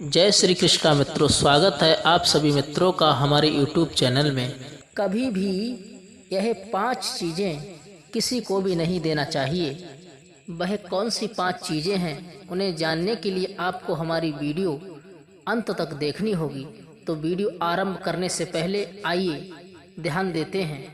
जय श्री कृष्णा मित्रों, स्वागत है आप सभी मित्रों का हमारे YouTube चैनल में। कभी भी यह 5 चीज़ें किसी को भी नहीं देना चाहिए। वह कौन सी 5 चीज़ें हैं, उन्हें जानने के लिए आपको हमारी वीडियो अंत तक देखनी होगी। तो वीडियो आरंभ करने से पहले आइए ध्यान देते हैं।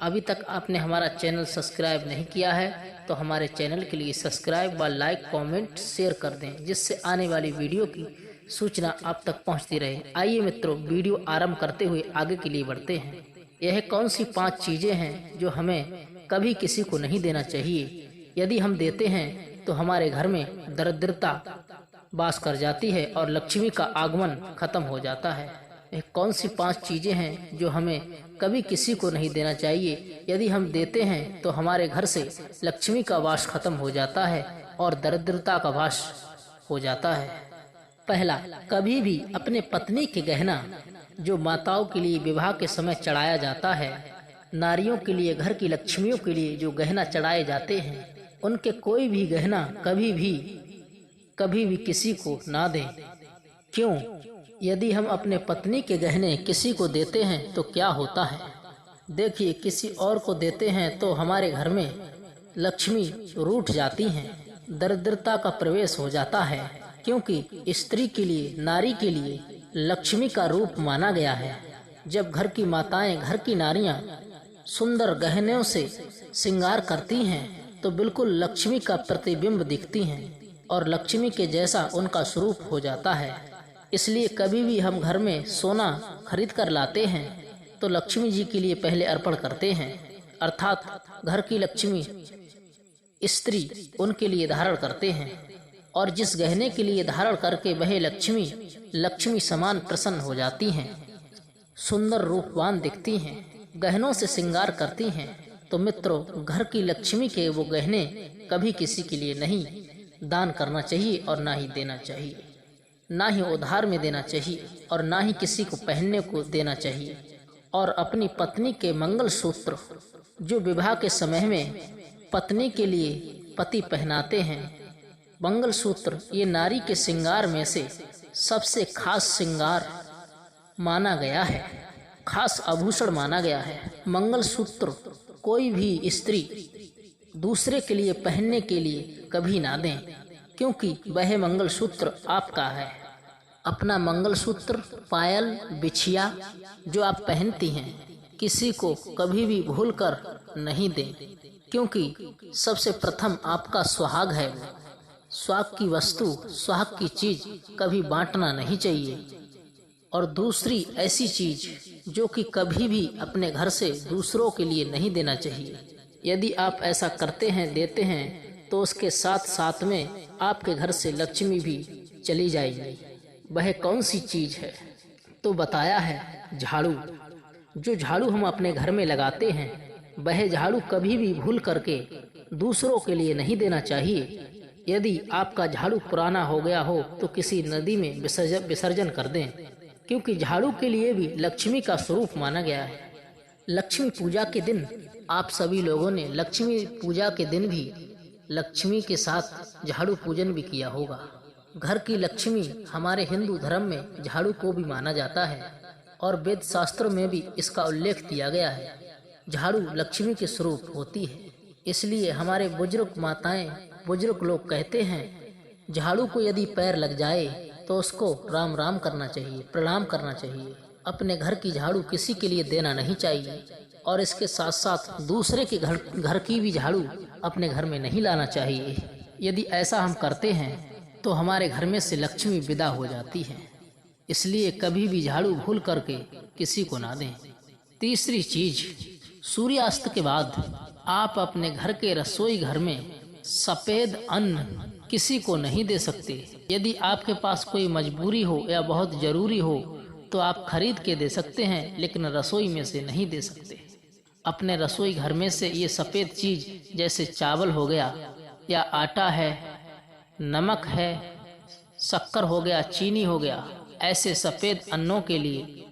अभी तक आपने हमारा चैनल सब्सक्राइब नहीं किया है तो हमारे चैनल के लिए सब्सक्राइब व लाइक कमेंट शेयर कर दें, जिससे आने वाली वीडियो की सूचना आप तक पहुंचती रहे। आइए मित्रों, वीडियो आरंभ करते हुए आगे के लिए बढ़ते हैं। यह कौन सी 5 चीज़ें हैं जो हमें कभी किसी को नहीं देना चाहिए। यदि हम देते हैं तो हमारे घर में दरिद्रता वास कर जाती है और लक्ष्मी का आगमन खत्म हो जाता है। यह कौन सी 5 चीज़ें हैं जो हमें कभी किसी को नहीं देना चाहिए। यदि हम देते हैं तो हमारे घर से लक्ष्मी का वास खत्म हो जाता है और दरिद्रता का वास हो जाता है। पहला, कभी भी अपने पत्नी के गहना जो माताओं के लिए विवाह के समय चढ़ाया जाता है, नारियों के लिए, घर की लक्ष्मियों के लिए जो गहना चढ़ाए जाते हैं, उनके कोई भी गहना कभी भी किसी को ना दें। क्यों? यदि हम अपने पत्नी के गहने किसी को देते हैं तो क्या होता है। देखिए, किसी और को देते हैं तो हमारे घर में लक्ष्मी रूठ जाती हैं, दरिद्रता का प्रवेश हो जाता है, क्योंकि स्त्री के लिए, नारी के लिए लक्ष्मी का रूप माना गया है। जब घर की माताएं, घर की नारियां सुंदर गहनों से श्रृंगार करती हैं तो बिल्कुल लक्ष्मी का प्रतिबिंब दिखती हैं और लक्ष्मी के जैसा उनका स्वरूप हो जाता है। इसलिए कभी भी हम घर में सोना खरीद कर लाते हैं तो लक्ष्मी जी के लिए पहले अर्पण करते हैं, अर्थात घर की लक्ष्मी स्त्री उनके लिए धारण करते हैं, और जिस गहने के लिए धारण करके वह लक्ष्मी समान प्रसन्न हो जाती हैं, सुंदर रूपवान दिखती हैं, गहनों से श्रृंगार करती हैं। तो मित्रों, घर की लक्ष्मी के वो गहने कभी किसी के लिए नहीं दान करना चाहिए और ना ही देना चाहिए, ना ही उधार में देना चाहिए और ना ही किसी को पहनने को देना चाहिए। और अपनी पत्नी के मंगलसूत्र जो विवाह के समय में पत्नी के लिए पति पहनाते हैं, मंगलसूत्र ये नारी के श्रृंगार में से सबसे खास श्रृंगार माना गया है, खास आभूषण माना गया है। मंगलसूत्र कोई भी स्त्री दूसरे के लिए पहनने के लिए कभी ना दें, क्योंकि वह मंगलसूत्र आपका है। अपना मंगलसूत्र, पायल, बिछिया जो आप पहनती हैं, किसी को कभी भी भूलकर नहीं दें, क्योंकि सबसे प्रथम आपका सुहाग है। सुहाग की वस्तु, सुहाग की चीज कभी बांटना नहीं चाहिए। और दूसरी ऐसी चीज जो कि कभी भी अपने घर से दूसरों के लिए नहीं देना चाहिए। यदि आप ऐसा करते हैं, देते हैं, तो उसके साथ साथ में आपके घर से लक्ष्मी भी चली जाएगी। वह कौन सी चीज है? तो बताया है झाड़ू। जो झाड़ू हम अपने घर में लगाते हैं, वह झाड़ू कभी भी भूल करके दूसरों के लिए नहीं देना चाहिए। यदि आपका झाड़ू पुराना हो गया हो तो किसी नदी में विसर्जन कर दें, क्योंकि झाड़ू के लिए भी लक्ष्मी का स्वरूप माना गया है। लक्ष्मी पूजा के दिन आप सभी लोगों ने लक्ष्मी पूजा के दिन भी लक्ष्मी के साथ झाड़ू पूजन भी किया होगा। घर की लक्ष्मी हमारे हिंदू धर्म में झाड़ू को भी माना जाता है और वेद शास्त्रों में भी इसका उल्लेख किया गया है। झाड़ू लक्ष्मी के स्वरूप होती है, इसलिए हमारे बुजुर्ग माताएं, बुजुर्ग लोग कहते हैं, झाड़ू को यदि पैर लग जाए तो उसको राम राम करना चाहिए, प्रणाम करना चाहिए। अपने घर की झाड़ू किसी के लिए देना नहीं चाहिए, और इसके साथ साथ दूसरे के घर की भी झाड़ू अपने घर में नहीं लाना चाहिए। यदि ऐसा हम करते हैं तो हमारे घर में से लक्ष्मी विदा हो जाती है। इसलिए कभी भी झाड़ू भूल करके किसी को ना दें। तीसरी चीज, सूर्यास्त के बाद आप अपने घर के रसोई घर में सफेद अन्न किसी को नहीं दे सकते। यदि आपके पास कोई मजबूरी हो या बहुत जरूरी हो तो आप खरीद के दे सकते हैं, लेकिन रसोई में से नहीं दे सकते। अपने रसोई घर में से ये सफ़ेद चीज जैसे चावल हो गया या आटा है, नमक है, शक्कर हो गया, चीनी हो गया, ऐसे सफ़ेद अन्नों के लिए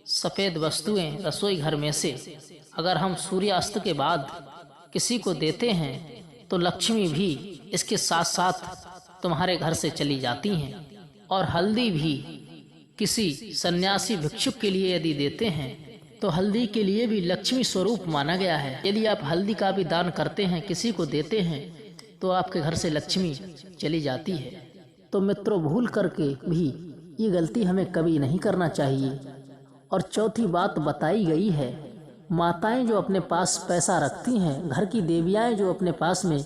सफ़ेद वस्तुएं रसोई घर में से अगर हम सूर्यास्त के बाद किसी को देते हैं तो लक्ष्मी भी इसके साथ साथ तुम्हारे घर से चली जाती हैं। और हल्दी भी किसी सन्यासी भिक्षुक के लिए यदि देते हैं तो हल्दी के लिए भी लक्ष्मी स्वरूप माना गया है। यदि आप हल्दी का भी दान करते हैं, किसी को देते हैं, तो आपके घर से लक्ष्मी चली जाती है। तो मित्रों, भूल करके भी ये गलती हमें कभी नहीं करना चाहिए। और चौथी बात बताई गई है, माताएं जो अपने पास पैसा रखती हैं, घर की देवियाँ जो अपने पास में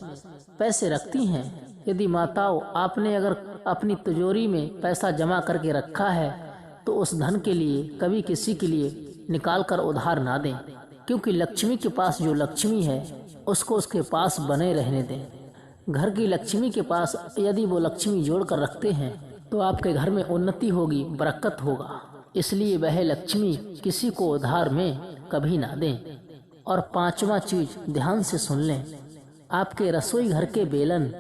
पैसे रखती हैं, यदि माताओं आपने अगर अपनी तिजोरी में पैसा जमा करके रखा है तो उस धन के लिए कभी किसी के लिए निकाल कर उधार ना दें, क्योंकि लक्ष्मी के पास जो लक्ष्मी है उसको उसके पास बने रहने दें। घर की लक्ष्मी के पास यदि वो लक्ष्मी जोड़ कर रखते हैं तो आपके घर में उन्नति होगी, बरकत होगा। इसलिए वह लक्ष्मी किसी को उधार में कभी ना दें। और पांचवा चीज ध्यान से सुन लें, आपके रसोई घर के बेलन,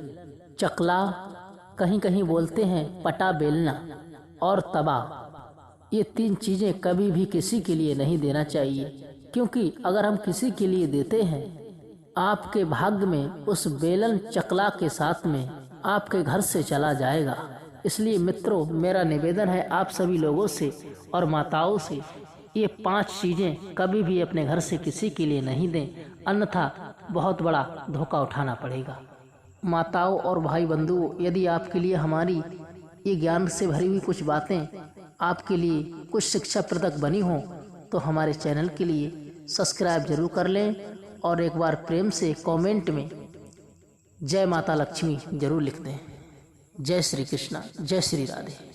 चकला, कहीं कहीं बोलते हैं पटा बेलना, और तवा, ये 3 चीजें कभी भी किसी के लिए नहीं देना चाहिए, क्योंकि अगर हम किसी के लिए देते हैं, आपके भाग्य में उस बेलन चकला के साथ में आपके घर से चला जाएगा। इसलिए मित्रों, मेरा निवेदन है आप सभी लोगों से और माताओं से, ये 5 चीजें कभी भी अपने घर से किसी के लिए नहीं दें, अन्यथा बहुत बड़ा धोखा उठाना पड़ेगा। माताओं और भाई बंधुओं, यदि आपके लिए हमारी ये ज्ञान से भरी हुई कुछ बातें आपके लिए कुछ शिक्षाप्रदक बनी हो तो हमारे चैनल के लिए सब्सक्राइब जरूर कर लें और एक बार प्रेम से कमेंट में जय माता लक्ष्मी जरूर लिख दें। जय श्री कृष्णा, जय श्री राधे।